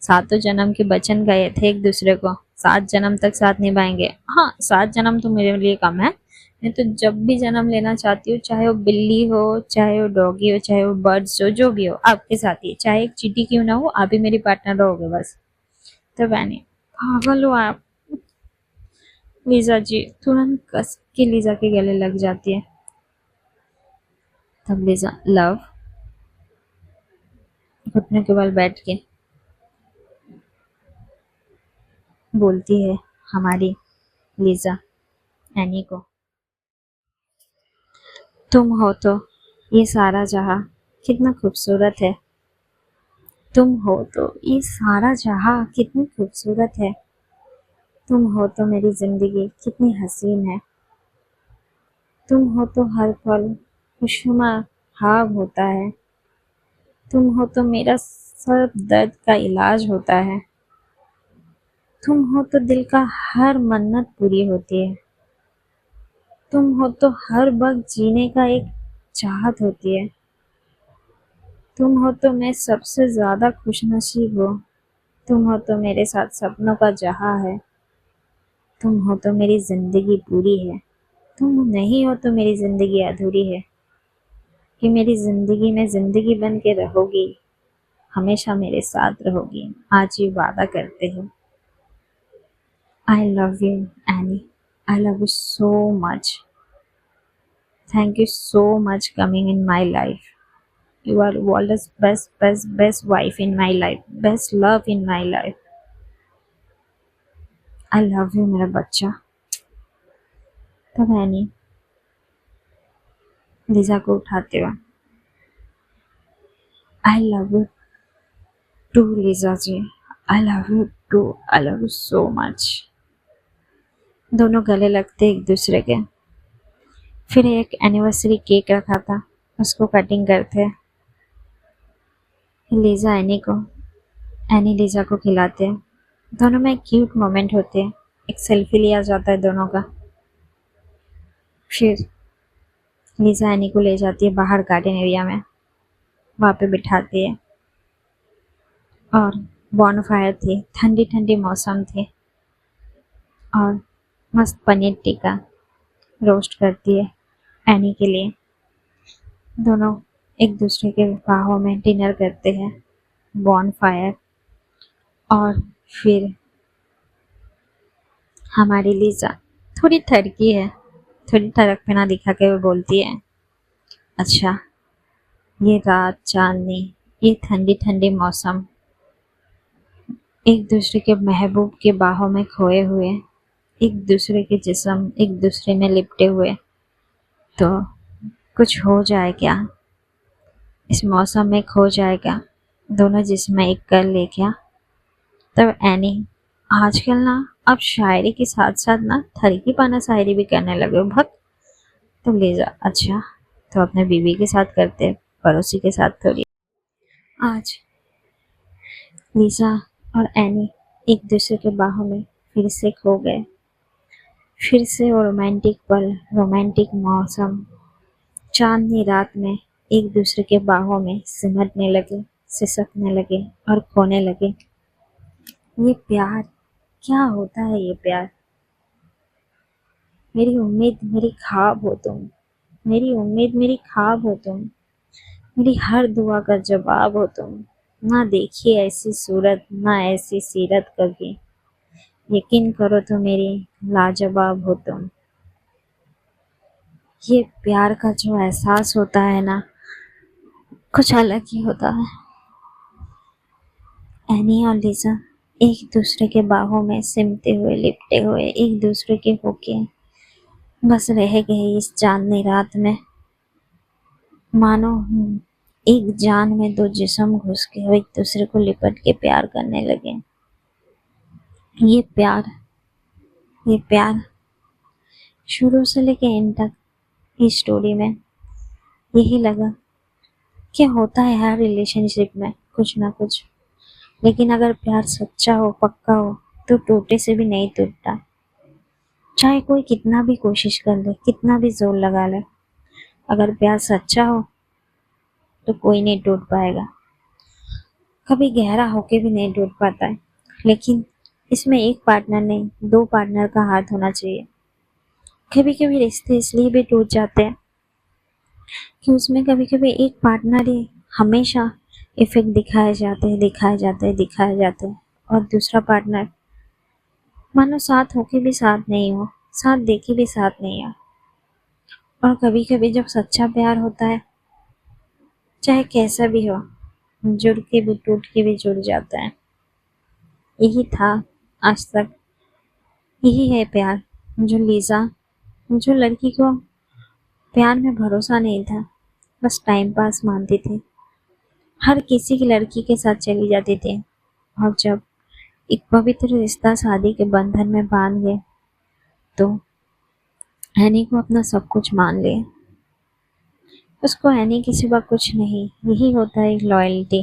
S1: सातों जन्म के वचन गए थे एक दूसरे को, 7 जन्म तक साथ निभाएंगे। हाँ, 7 जन्म तो मेरे लिए कम है, मैं तो जब भी जन्म लेना चाहती हूँ, चाहे वो बिल्ली हो, चाहे वो डॉगी हो, चाहे वो बर्ड्स हो, जो भी हो, आपके साथ ही, चाहे एक चींटी क्यों ना हो, आप ही मेरी पार्टनर रहोगे बस। तो बहनी, पागल हो आप। लीजा जी तुरंत कस के लीजा के गले लग जाती है। तब लीजा लव, घुटने के बल बैठ के बोलती है हमारी लीजा एनी को, तुम हो तो ये सारा जहां कितना खूबसूरत है। तुम हो तो ये सारा जहां कितनी खूबसूरत है। तुम हो तो मेरी जिंदगी कितनी हसीन है। तुम हो तो हर पल खुशनुमा ख्वाब होता है। तुम हो तो मेरा सब दर्द का इलाज होता है। तुम हो तो दिल का हर मन्नत पूरी होती है। तुम हो तो हर वक्त जीने का एक चाहत होती है। तुम हो तो मैं सबसे ज्यादा खुशनसीब हूँ। तुम हो तो मेरे साथ सपनों का जहां है। तुम हो तो मेरी जिंदगी पूरी है। तुम नहीं हो तो मेरी जिंदगी अधूरी है। कि मेरी जिंदगी में जिंदगी बन के रहोगी, हमेशा मेरे साथ रहोगी, आज ये वादा करते हैं। आई love you any, I love you so much. Thank you so much coming in my life. You are always best wife in my life, best love in my life. I love you मेरा बच्चा। तब any Lisa को उठाते हुए, I love you too Lisa ji, I love you too, I love you so much. दोनों गले लगते एक दूसरे के। फिर एक एनिवर्सरी केक रखा था, उसको कटिंग करते। लीजा एनी को, एनी लीजा को खिलाते हैं। दोनों में क्यूट मोमेंट होते हैं, एक सेल्फी लिया जाता है दोनों का। फिर लीजा एनी को ले जाती है बाहर गार्डन एरिया में, वहाँ पे बिठाती है और बॉनफायर थी, ठंडी ठंडी मौसम थी और मस्त पनीर टिक्का रोस्ट करती है एनी के लिए। दोनों एक दूसरे के बाहों में डिनर करते हैं, बॉनफायर। और फिर हमारी लीजा थोड़ी ठरकी है, थोड़ी ठरकपना दिखा के वो बोलती है, अच्छा ये रात चांदनी, ये ठंडी ठंडी मौसम, एक दूसरे के महबूब के बाहों में खोए हुए, एक दूसरे के जिस्म एक दूसरे में लिपटे हुए, तो कुछ हो जाए क्या, इस मौसम में खो जाए क्या, दोनों जिस्म एक कर ले क्या? तब एनी, आजकल ना अब शायरी के साथ साथ ना थरकी पाना शायरी भी करने लगे हो बहुत। तब ले जा, अच्छा तो अपने बीवी के साथ करते, पड़ोसी के साथ थोड़ी। आज लीजा और एनी एक दूसरे के बाहों में फिर से खो गए। फिर से वो रोमांटिक पल, रोमांटिक मौसम, चांदनी रात में एक दूसरे के बाहों में सिमटने लगे, सिसकने लगे और खोने लगे। ये प्यार क्या होता है? ये प्यार, मेरी उम्मीद मेरी ख्वाब हो तुम, मेरी उम्मीद मेरी ख्वाब हो तुम, मेरी हर दुआ का जवाब हो तुम। ना देखी ऐसी सूरत, ना ऐसी सीरत कभी, यकीन करो तो मेरी लाजवाब हो तुम। ये प्यार का जो एहसास होता है ना, कुछ अलग ही होता है। एनी और लिजा एक दूसरे के बाहों में सिमटे हुए, लिपटे हुए, एक दूसरे के होके बस रह गए इस चांदनी रात में, मानो एक जान में दो जिस्म घुस के वो एक दूसरे को लिपट के प्यार करने लगे। ये प्यार, ये प्यार शुरू से लेके एंड तक इस स्टोरी में यही लगा कि होता है हर रिलेशनशिप में कुछ ना कुछ, लेकिन अगर प्यार सच्चा हो, पक्का हो, तो टूटे से भी नहीं टूटता। चाहे कोई कितना भी कोशिश कर ले, कितना भी जोर लगा ले, अगर प्यार सच्चा हो तो कोई नहीं टूट पाएगा। कभी गहरा होके भी नहीं टूट पाता है, लेकिन इसमें एक पार्टनर नहीं, दो पार्टनर का हाथ होना चाहिए। कभी कभी रिश्ते इसलिए भी टूट जाते हैं कि उसमें कभी कभी एक पार्टनर ही हमेशा इफेक्ट दिखाए जाते हैं, दिखाए जाते हैं, दिखाए जाते हैं, और दूसरा पार्टनर मानो साथ होके भी साथ नहीं हो, साथ देके भी साथ नहीं हो। और कभी कभी जब सच्चा प्यार होता है, चाहे कैसा भी हो, जुड़ के भी टूट के भी जुड़ जाता है। यही था आज तक, यही है प्यार। जो लीजा, जो लड़की को प्यार में भरोसा नहीं था, बस टाइम पास मानती थी, हर किसी की लड़की के साथ चली जाती थी, और जब एक पवित्र रिश्ता शादी के बंधन में बांध गए तो एनी को अपना सब कुछ मान लिया। उसको एनी के सिवा कुछ नहीं, यही होता है लॉयल्टी।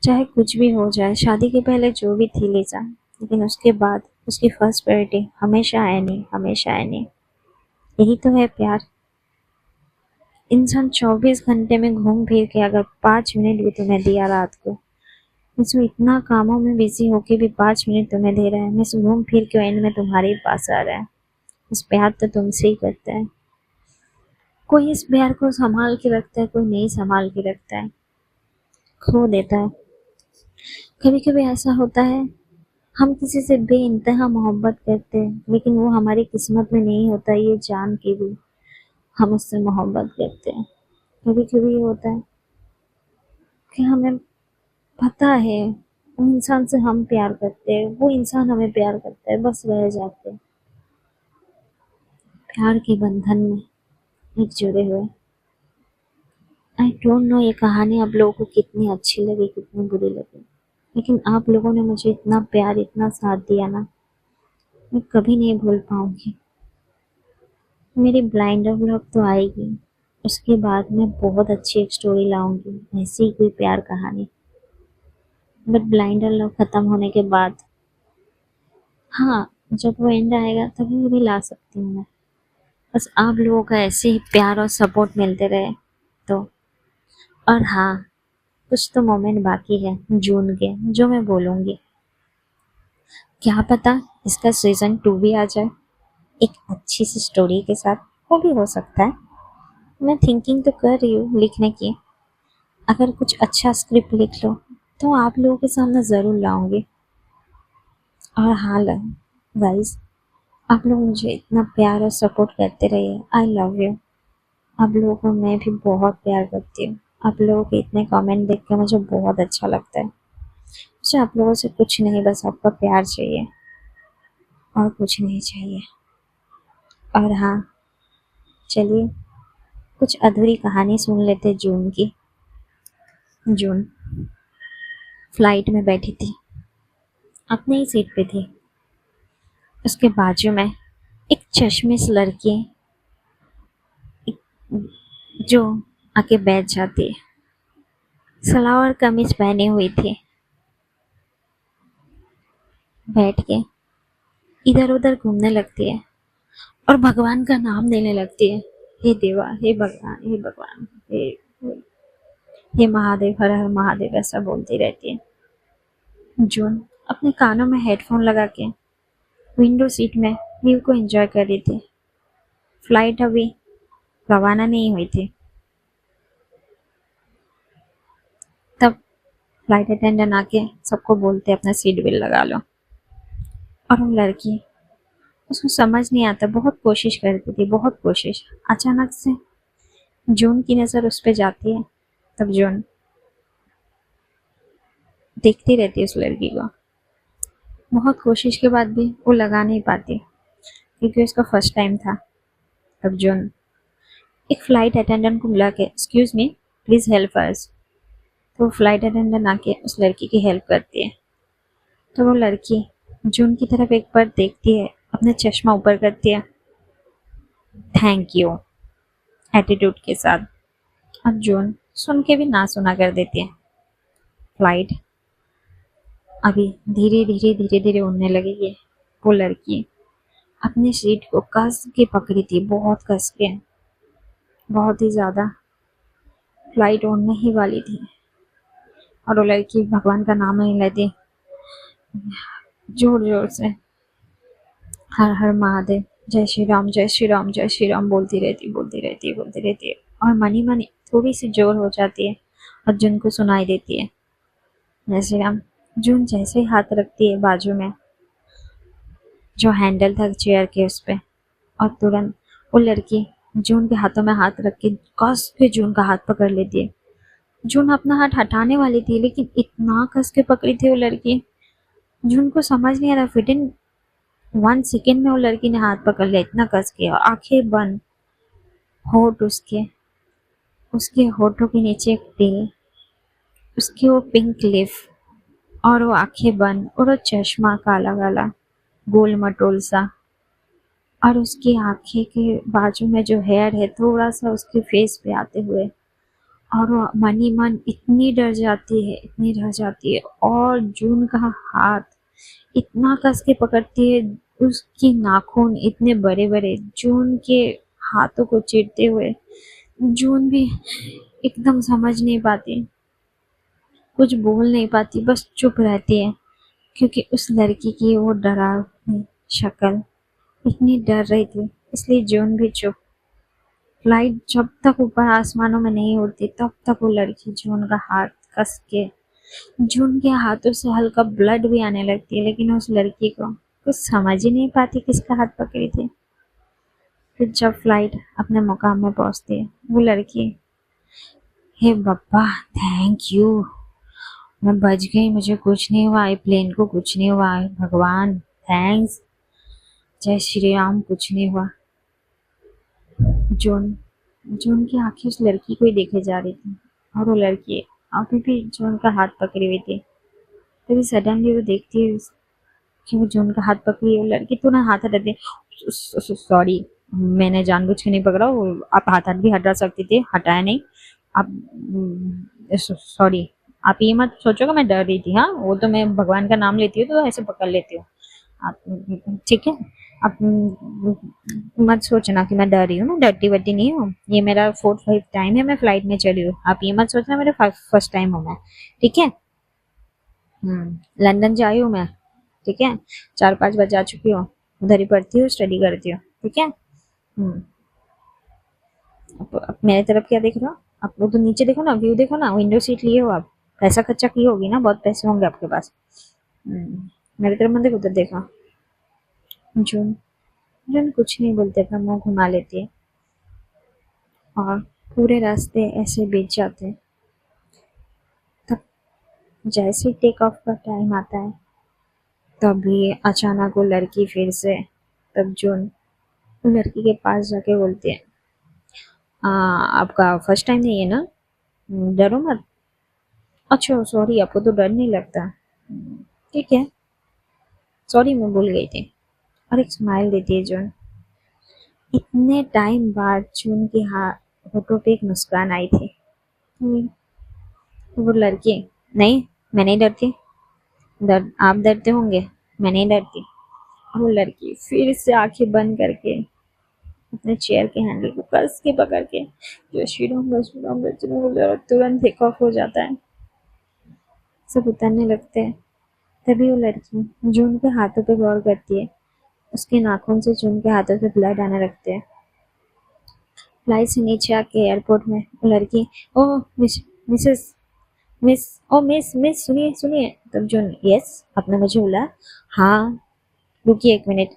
S1: चाहे कुछ भी हो जाए, शादी के पहले जो भी थी लीजा, लेकिन उसके बाद उसकी फर्स्ट प्रायोरिटी हमेशा एनी, हमेशा एनी। यही तो है प्यार। इंसान 24 घंटे में घूम फिर के अगर 5 मिनट भी तुम्हें दिया रात को, मैं इतना कामों में बिजी होके भी 5 मिनट तुम्हें दे रहा है, मैं घूम फिर के एंड में तुम्हारे पास आ रहा है, इस प्यार तो तुमसे ही करता है। कोई इस प्यार को संभाल के रखता है, कोई नहीं संभाल के रखता है, खो देता है। कभी कभी ऐसा होता है, हम किसी से बेइंतहा मोहब्बत करते हैं, लेकिन वो हमारी किस्मत में नहीं होता, ये जान के भी हम उससे मोहब्बत करते हैं। कभी कभी ये होता है कि हमें पता है वो इंसान से हम प्यार करते हैं, वो इंसान हमें प्यार करता है, बस रह जाते हैं प्यार के बंधन में एक जुड़े हुए। आई डोंट नो ये कहानी आप लोगों को कितनी अच्छी लगी, कितनी बुरी लगी, लेकिन आप लोगों ने मुझे इतना प्यार, इतना साथ दिया ना, मैं कभी नहीं भूल पाऊंगी। मेरी ब्लाइंडर व्लॉग तो आएगी, उसके बाद मैं बहुत अच्छी एक स्टोरी लाऊंगी, ऐसी ही कोई प्यार कहानी, बट ब्लाइंडर लव खत्म होने के बाद। हाँ, जब वो एंड आएगा तभी भी ला सकती हूँ मैं। बस आप लोगों का ऐसे ही प्यार और सपोर्ट मिलते रहे तो। और हाँ, कुछ तो मोमेंट बाकी है जून के, जो मैं बोलूँगी। क्या पता इसका सीज़न 2 भी आ जाए, एक अच्छी सी स्टोरी के साथ। वो भी हो सकता है, मैं थिंकिंग तो कर रही हूँ लिखने की। अगर कुछ अच्छा स्क्रिप्ट लिख लो तो आप लोगों के सामने ज़रूर लाऊंगी। और हाँ गाइस, आप लोग मुझे इतना प्यार और सपोर्ट करते रहिए। I love you. आप लोगों को मैं भी बहुत प्यार करती हूँ। आप लोगों के इतने कमेंट देख के मुझे बहुत अच्छा लगता है। मुझे आप लोगों से कुछ नहीं, बस आपका प्यार चाहिए और कुछ नहीं चाहिए। और हाँ, चलिए कुछ अधूरी कहानी सुन लेते जून की। जून फ्लाइट में बैठी थी, अपनी ही सीट पे थी। उसके बाजू में एक चश्मिश लड़की जो आके बैठ जाती है, सलवार कमीज पहनी हुई थी, बैठ के इधर उधर घूमने लगती है और भगवान का नाम लेने लगती है। हे देवा, हे भगवान, हे भगवान, हे महादेव, हर हर महादेव, ऐसा बोलती रहती है। जून अपने कानों में हेडफोन लगा के विंडो सीट में व्यू को एंजॉय कर रही थी। फ्लाइट अभी रवाना नहीं हुई थी। तब फ्लाइट अटेंडेंट आके सबको बोलते अपना सीट बेल्ट लगा लो। और वो लड़की, उसको समझ नहीं आता, बहुत कोशिश करती थी, बहुत कोशिश। अचानक से जून की नज़र उस पर जाती है। तब जून देखती रहती है उस लड़की को। बहुत कोशिश के बाद भी वो लगा नहीं पाती, क्योंकि उसका फर्स्ट टाइम था। तब जून एक फ्लाइट अटेंडेंट को बुला के, excuse me, please help us. तो फ्लाइट अटेंडेंट आके उस लड़की की हेल्प करती है। तो वो लड़की जून की तरफ एक बार देखती है, अपना चश्मा ऊपर करती है, थैंक यू, एटीट्यूड के साथ। अब जून सुन के भी ना सुना कर देती है। फ्लाइट अभी धीरे धीरे उड़ने लगेगी। वो लड़की अपनी सीट को कस के पकड़ी थी, बहुत कस के, बहुत ही ज्यादा। फ्लाइट उड़ने ही वाली थी और वो लड़की भगवान का नाम नहीं लेती, जोर जोर से हर हर महादेव, जय श्री राम, जय श्री राम, जय श्री राम बोलती रहती है। और मनी मनी थोड़ी सी जोर हो जाती है और जून को सुनाई देती है, जय श्री राम। जून जैसे ही हाथ रखती है बाजू में जो हैंडल था चेयर के उस पे, और तुरंत वो लड़की जून के हाथों में हाथ रख के कस के जून का हाथ पकड़ लेती है। जून अपना हाथ हटाने वाली थी, लेकिन इतना कस के पकड़ी थी वो लड़की, जून को समझ नहीं आ रहा। विद इन 1 सेकेंड में वो लड़की ने हाथ पकड़ लिया, इतना कस के, और आंखें बंद, होठ उसके उसके होठों के नीचे एक तिल, उसके वो पिंक लिप, और वो आंखें बंद, और वो चश्मा काला काला गोल मटोल सा, और उसकी आंखें के बाजू में जो हेयर है थोड़ा सा उसके फेस पे आते हुए, और वो मन ही मन इतनी डर जाती है, इतनी डर जाती है, और जून का हाथ इतना कस के पकड़ती है, उसकी नाखून इतने बड़े बड़े जून के हाथों को चीरते हुए। जून भी एकदम समझ नहीं पाती, कुछ बोल नहीं पाती, बस चुप रहती है, क्योंकि उस लड़की की वो डरावनी शक्ल, इतनी डर रही थी, इसलिए जून भी चुप। फ्लाइट जब तक ऊपर आसमानों में नहीं उड़ती तब तक वो लड़की जून का हाथ कस के, जून के हाथों से हल्का ब्लड भी आने लगती है, लेकिन उस लड़की को कुछ समझ ही नहीं पाती किसका हाथ पकड़ी थी। फिर जब फ्लाइट अपने मुकाम में पहुंचती है, वो लड़की, हे बप्पा थैंक यू, मैं बच गई, मुझे कुछ नहीं हुआ, प्लेन को कुछ नहीं हुआ, भगवान थैंक्स, जय श्री राम, कुछ नहीं हुआ। जून जून की आंखें उस लड़की को ही देखे जा रही थी, और वो लड़की अभी भी जून का हाथ पकड़ी हुई थी। तभी सडनली वो देखती है कि वो जून का हाथ पकड़ी है, वो लड़की तुरंत हाथ हटाती है, सॉरी, मैंने जानबूझ के नहीं पकड़ा, वो आप हाथ भी हटा सकती थी, हटाया नहीं आप, सॉरी, आप ये मत सोचो कि मैं डर रही थी, हाँ वो तो मैं भगवान का नाम लेती हूँ तो ऐसे पकड़ लेती हूँ आप, ठीक है। आप मत सोचना कि मैं डर रही हूँ, मैं डरती वरती नहीं हूँ, ये मेरा 4th 5th टाइम है मैं फ्लाइट में चली हूँ, आप ये मत सोचना मेरा फर्स्ट टाइम हो मैं, ठीक है। लंदन से आई हूँ मैं, ठीक है, 4-5 बजे आ चुकी हूँ, उधर ही पढ़ती हूँ, स्टडी करती हूँ, ठीक है। अब मेरे तरफ क्या देख रहे हो आप, वो तो नीचे देखो ना, व्यू देखो ना, विंडो सीट लिए हो आप, पैसा खर्चा की होगी ना, बहुत पैसे होंगे आपके पास। मेरे तरफ मत देखो, उधर देखो। जून जून कुछ नहीं बोलते, अपना मुंह घुमा लेती है, और पूरे रास्ते ऐसे बीत जाते हैं। तब जैसे टेक ऑफ का टाइम आता है, तभी अचानक वो लड़की फिर से, तब जून लड़की के पास जाके बोलती है, आपका फर्स्ट टाइम नहीं है ना, डरो मत। अच्छा सॉरी, आपको तो डर नहीं लगता, ठीक है, सॉरी मैं भूल गई थी। और एक स्माइल देती है जून। इतने टाइम बाद जून के होठों पे एक मुस्कान आई थी। वो लड़की, नहीं मैं नहीं डरती, आप डरते होंगे, मैं नहीं डरती। वो लड़की फिर से आंखें बंद करके अपने चेयर के हैंडल को कस के पकड़ के, जो श्री राम श्री राम तुरंत टेक ऑफ हो जाता है, सब उतरने लगते हैं। तभी वो लड़की जून के हाथों पे गौर करती है, उसके नाखून से जून के हाथों से ब्लड आने लगते हैं। फ्लाइट से नीचे आके एयरपोर्ट में वो लड़की, ओ मिसेस मिस, ओ मिस मिस सुनिए सुनिए। तब जून, यस आपने मुझे बोला, हाँ रुकिए 1 मिनट,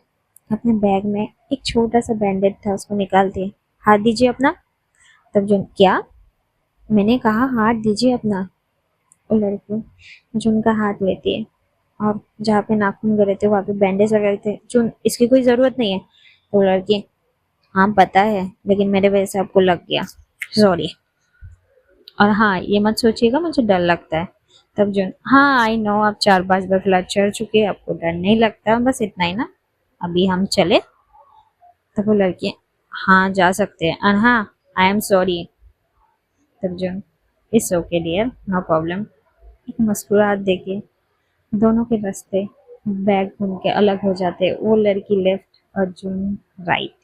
S1: अपने बैग में एक छोटा सा बैंडेज था, उसको निकालती है, हाथ दीजिए अपना। तब जून, क्या, मैंने कहा हाथ दीजिए अपना। वो लड़की जून का हाथ लेती है, और जहाँ पे नाखून गए थे वहाँ पे बैंडेज लगे थे। जून, इसकी कोई ज़रूरत नहीं है, तो लड़की, हाँ पता है, लेकिन मेरे वजह से आपको लग गया, सॉरी। और हाँ, ये मत सोचिएगा मुझे डर लगता है। तब जो, हाँ आई नो, आप 4-5 बार फ्लैट चढ़ चुके हैं, आपको डर नहीं लगता, बस इतना ही ना, अभी हम चले। तब वो लड़की, हाँ जा सकते हैं, और हाँ आई एम सॉरी। तब जो, it's okay dear, no problem. एक मुस्कुराहट देके दोनों के रास्ते बैग घूम के अलग हो जाते, वो लड़की लेफ्ट और जून राइट।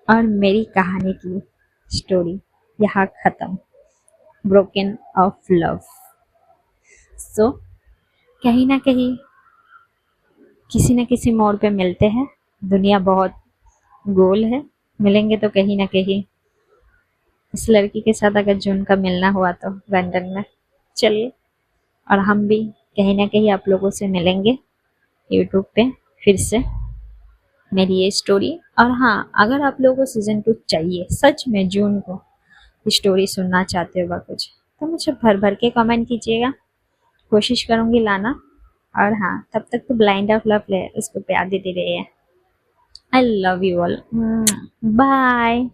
S1: और मेरी कहानी की स्टोरी यहाँ खत्म, ब्रोकन ऑफ लव। सो कहीं ना कहीं किसी न किसी मोड़ पे मिलते हैं। दुनिया बहुत गोल है, मिलेंगे तो कहीं ना कहीं। इस लड़की के साथ अगर जून का मिलना हुआ तो लंदन में, चलिए। और हम भी कहीं ना कहीं आप लोगों से मिलेंगे यूट्यूब पे फिर से, मेरी ये स्टोरी। और हाँ, अगर आप लोगों को सीजन 2 चाहिए, सच में जून को स्टोरी सुनना चाहते हो कुछ, तो मुझे भर भर के कमेंट कीजिएगा, कोशिश करूंगी लाना। और हाँ, तब तक तो ब्लाइंड ऑफ लव ले उसको प्यार देते रहिए। I love you all, bye.